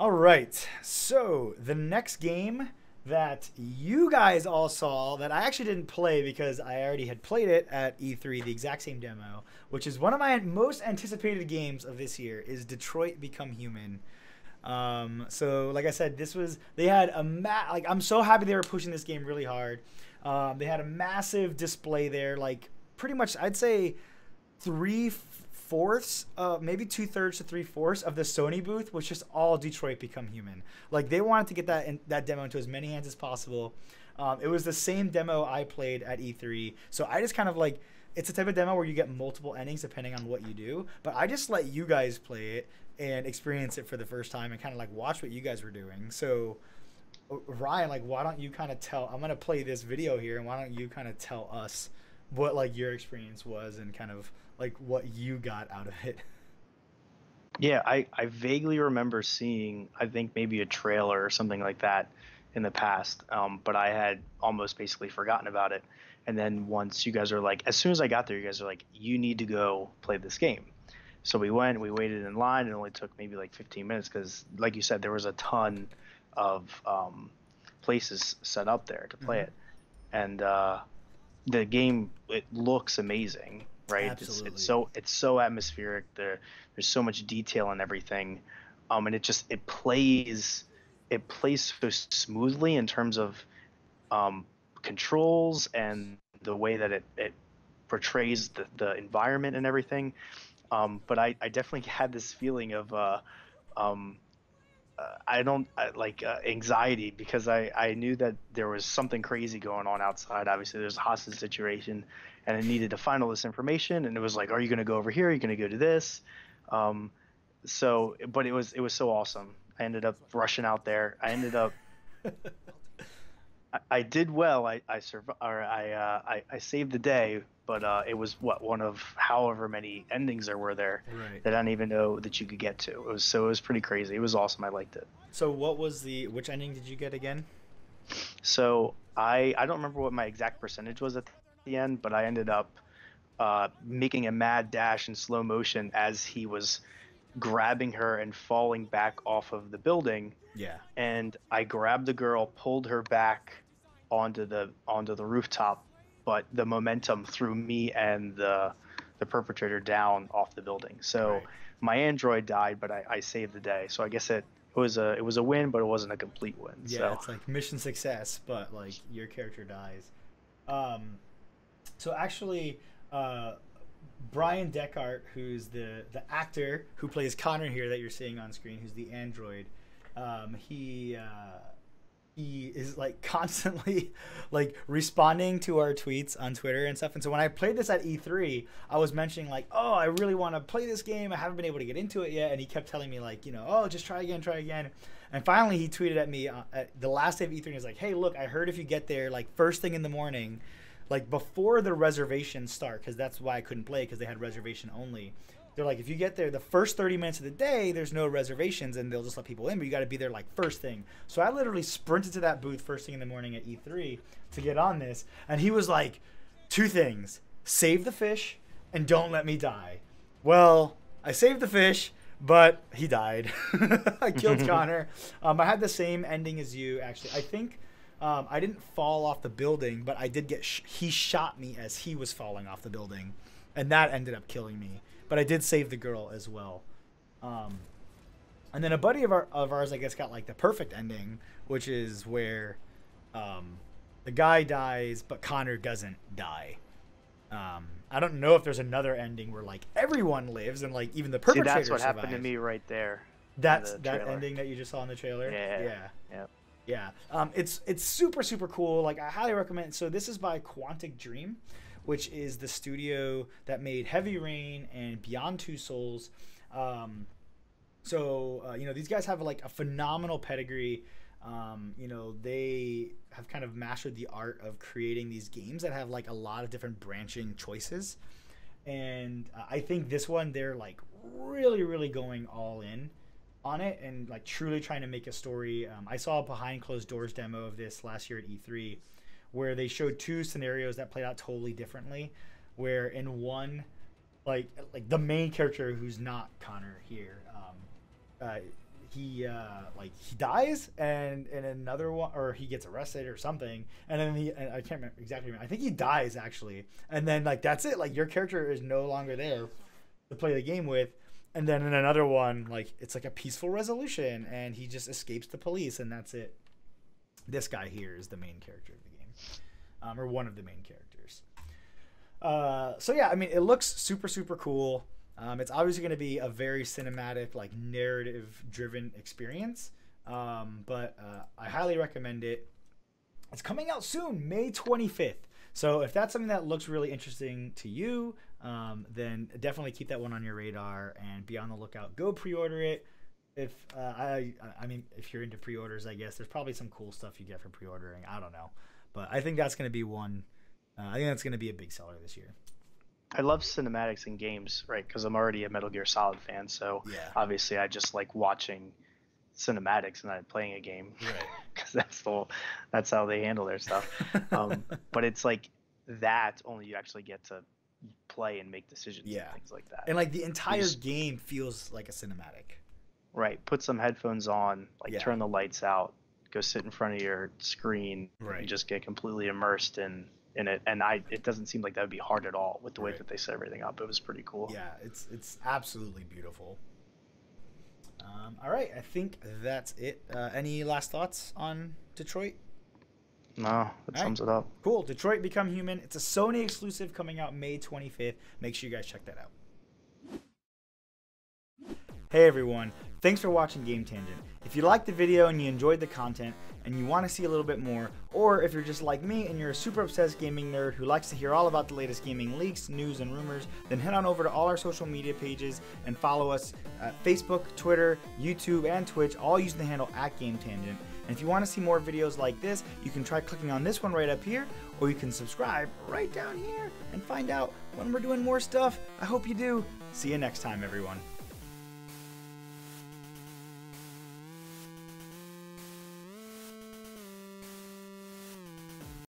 All right. So the next game that you guys all saw that I actually didn't play because I already had played it at E3, the exact same demo, which is one of my most anticipated games of this year, is Detroit Become Human. So like I said, this was they had a like I'm so happy they were pushing this game really hard. They had a massive display there, like pretty much I'd say three-fourths, maybe two-thirds to three-fourths of the Sony booth was just all Detroit Become Human. Like they wanted to get that demo into as many hands as possible. It was the same demo I played at E3, so I just kind of like it's a type of demo where you get multiple endings depending on what you do. But I just let you guys play it and experience it for the first time and kind of like watch what you guys were doing. So Ryan, like, why don't you kind of tell? I'm gonna play this video here, and why don't you kind of tell us what like your experience was and kind of like what you got out of it? Yeah, I vaguely remember seeing, I think maybe a trailer or something like that in the past, but I had almost basically forgotten about it. And then once you guys are like, as soon as I got there, you guys are like, you need to go play this game. So we went, we waited in line. It only took maybe like 15 minutes because, like you said, there was a ton of places set up there to play Hmm. it. And the game, it looks amazing, right? It's Absolutely. so atmospheric. There's so much detail and everything, and it plays so smoothly in terms of um, controls and the way that it portrays the environment and everything. But I definitely had this feeling of um, I don't like anxiety because I knew that there was something crazy going on outside. Obviously, there's a hostage situation, and I needed to find all this information. And it was like, are you going to go over here? Are you going to go to this? Um, but it was so awesome. I ended up rushing out there. I did well. I survived. Or I saved the day. But it was one of however many endings there were there Right. that I didn't even know that you could get to. It was pretty crazy. It was awesome. I liked it. So what was the which ending did you get again? So I don't remember what my exact percentage was at the end, but I ended up making a mad dash in slow motion as he was grabbing her and falling back off of the building. Yeah. And I grabbed the girl, pulled her back onto the rooftop, but the momentum threw me and the perpetrator down off the building. So Right. my android died, but I saved the day. So I guess it was a win, but it wasn't a complete win. Yeah, So it's like mission success, but like your character dies. Um, so actually, uh, Brian Deckart, who's the actor who plays Connor here that you're seeing on screen, who's the android, um, he uh, he is like constantly like responding to our tweets on Twitter and stuff. And so when I played this at E3, I was mentioning like, oh, I really want to play this game. I haven't been able to get into it yet. And he kept telling me like, oh, just try again, try again. And finally, he tweeted at me at the last day of E3. And he's like, hey, look, I heard if you get there like first thing in the morning, like before the reservations start, because that's why I couldn't play because they had reservation only. They're like, if you get there the first 30 minutes of the day, there's no reservations and they'll just let people in, but you got to be there like first thing. So I literally sprinted to that booth first thing in the morning at E3 to get on this. And he was like, two things: save the fish and don't let me die. Well, I saved the fish, but he died. I killed Connor. I had the same ending as you, actually. I think I didn't fall off the building, but I did get. He shot me as he was falling off the building, and that ended up killing me. But I did save the girl as well. Um, and then a buddy of ours, I guess, got like the perfect ending, which is where the guy dies, but Connor doesn't die. I don't know if there's another ending where like everyone lives and like even the see, that's perpetrator what happened to survives. me right there in That's the that trailer. ending that you just saw in the trailer. Yeah, Yeah. yeah. Yeah, it's super super cool. Like I highly recommend. So this is by Quantic Dream, which is the studio that made Heavy Rain and Beyond Two Souls. Um, these guys have like a phenomenal pedigree. They have kind of mastered the art of creating these games that have like a lot of different branching choices. And I think this one they're like really really going all in on it and like truly trying to make a story. I saw a behind closed doors demo of this last year at E3, where they showed two scenarios that played out totally differently. Where in one, like the main character who's not Connor here, uh, he dies, and in another one, or he gets arrested or something, and then I can't remember exactly. I think he dies actually, and then like that's it. Like your character is no longer there to play the game with, and then in another one, like it's like a peaceful resolution, and he just escapes the police, and that's it. This guy here is the main character of the game, or one of the main characters. So yeah, I mean, it looks super super cool. It's obviously going to be a very cinematic, like narrative-driven experience, but I highly recommend it. It's coming out soon, May 25th. So if that's something that looks really interesting to you, then definitely keep that one on your radar and be on the lookout. Go pre-order it. If I mean, if you're into pre-orders, I guess there's probably some cool stuff you get for pre-ordering. I don't know, but I think that's going to be one. I think that's going to be a big seller this year. I love cinematics in games, right? Because I'm already a Metal Gear Solid fan, so Yeah. obviously I just like watching cinematics and not playing a game, Right. because that's how they handle their stuff. But it's like that only you actually get to play and make decisions Yeah. and things like that. And like the entire game feels like a cinematic. Right. Put some headphones on, like Yeah. turn the lights out, go sit in front of your screen, Right. and just get completely immersed in it. And it doesn't seem like that would be hard at all with the way Right. that they set everything up. It was pretty cool. Yeah, it's absolutely beautiful. All right, I think that's it. Any last thoughts on Detroit? No, that sums it up. Cool. Detroit Become Human. It's a Sony exclusive coming out May 25th. Make sure you guys check that out. Hey everyone, thanks for watching Game Tangent. If you liked the video and you enjoyed the content and you want to see a little bit more, or if you're just like me and you're a super obsessed gaming nerd who likes to hear all about the latest gaming leaks, news, and rumors, then head on over to all our social media pages and follow us at Facebook, Twitter, YouTube, and Twitch, all using the handle @GameTangent. And if you want to see more videos like this, you can try clicking on this one right up here, or you can subscribe right down here and find out when we're doing more stuff. I hope you do. See you next time, everyone.